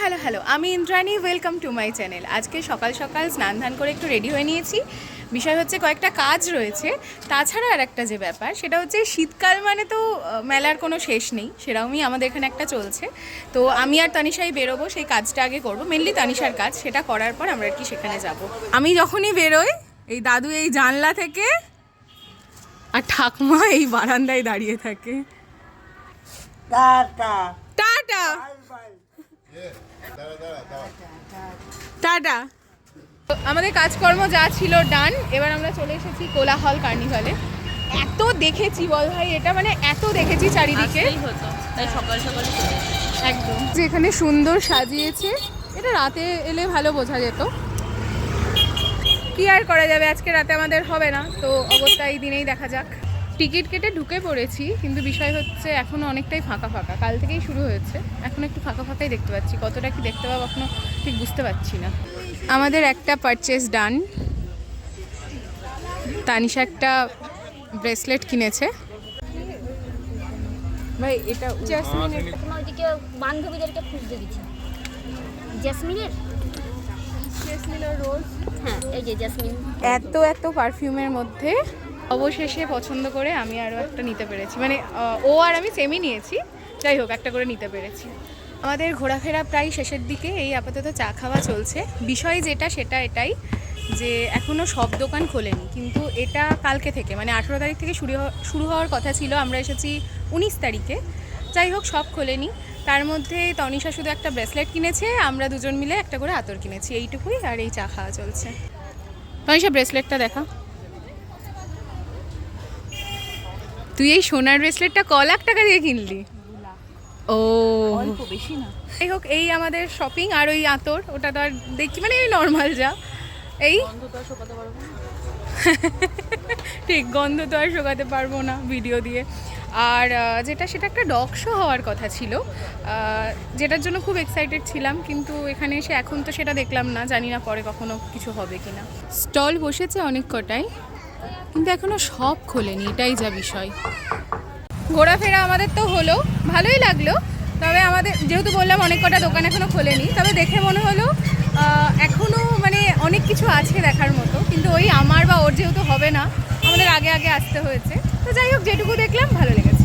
Hello hello, আমি Indrani. Welcome to my channel. আজকে সকাল সকাল স্নান ধান করে একটু রেডি হয়ে নিয়েছি। বিষয় হচ্ছে কয়েকটা কাজ রয়েছে। তাছাড়া আর একটা যে ব্যাপার, সেটা হচ্ছে শীতকাল মানে তো মেলার কোনো শেষ নেই, সেরকমই আমাদের এখানে একটা চলছে। তো আমি আর তানিশাই বেরোবো, সেই কাজটা আগে করবো, মেনলি তানিশার কাজ। সেটা করার পর আমরা আর কি সেখানে যাব। আমি যখনই বেরোই, এই দাদু এই জানলা থেকে আর ঠাকুমা এই বারান্দায় দাঁড়িয়ে থাকে। Tata tata. আমাদের কাজকর্ম যা ছিল ডান। এবার আমরা চলে এসেছি কোলাহল কার্নিভালে। এত দেখেছি বল ভাই, এটা মানে এত দেখেছি চারিদিকে, তাই সকাল সকাল একদম। যেখানে সুন্দর সাজিয়েছে, এটা রাতে এলে ভালো বোঝা যেত। কি আর করা যাবে, আজকে রাতে আমাদের হবে না, তো অবস্থা এই দিনেই দেখা যাক। টিকিট কেটে ঢুকে পড়েছি, কিন্তু বিষয় হচ্ছে এখনও অনেকটাই ফাঁকা ফাঁকা। কাল থেকেই শুরু হয়েছে, এখন একটু ফাঁকা ফাঁকাই দেখতে পাচ্ছি। কতটা কি দেখতে পাবো এখনও ঠিক বুঝতে পারছি না। আমাদের একটা পারচেস ডান। তানিশা একটা ব্রেসলেট কিনেছে। ভাই এটা জেসমিনের, তোমার ওইদিকে বান্ধবীদেরকে খুঁজতে গেছি। জেসমিনের রোজ, হ্যাঁ এই যে জেসমিন। এত এত পারফিউমের মধ্যে অবশেষে পছন্দ করে আমি আরও একটা নিতে পেরেছি। মানে ও আর আমি সেমই নিয়েছি, যাই হোক একটা করে নিতে পেরেছি। আমাদের ঘোরাফেরা প্রায় শেষের দিকে। এই আপাতত চা খাওয়া চলছে। বিষয় যেটা সেটা এটাই যে এখনও সব দোকান খোলেনি, কিন্তু এটা কালকে থেকে মানে 18 তারিখ থেকে শুরু হওয়ার কথা ছিল। আমরা এসেছি 19 তারিখে। যাই হোক সব খোলেনি। তার মধ্যে তনিশা শুধু একটা ব্রেসলেট কিনেছে, আমরা দুজন মিলে একটা করে আতর কিনেছি, এইটুকুই। আর এই চা খাওয়া চলছে। তনিশা ব্রেসলেটটা দেখা। তুই এই সোনার ব্রেসলেটটা ক লাখ টাকা দিয়ে কিনলি? ও বেশি না। যাই হোক, এই আমাদের শপিং। আর ওই আতর, ওটা তো আর দেখি মানে নর্মাল যা, এই ঠিক গন্ধ তো আর শোকাতে পারবো না ভিডিও দিয়ে। আর যেটা সেটা একটা ডগ শো হওয়ার কথা ছিল, যেটার জন্য খুব এক্সাইটেড ছিলাম, কিন্তু এখানে এসে এখন তো সেটা দেখলাম না। জানি না পরে কখনো কিছু হবে কিনা। স্টল বসেছে অনেক কটাই, কিন্তু এখনো সব খোলেনি, এটাই যা বিষয়। ঘোরাফেরা আমাদের তো হলো, ভালোই লাগলো। তবে আমাদের যেহেতু বললাম অনেক কটা দোকান এখনও খোলেনি, তবে দেখে মনে হলো এখনও মানে অনেক কিছু আছে দেখার মতো। কিন্তু ওই আমার বা ওর যেহেতু হবে না, আমাদের আগে আগে আসতে হয়েছে। তো যাই হোক, যেটুকু দেখলাম ভালো লেগেছে।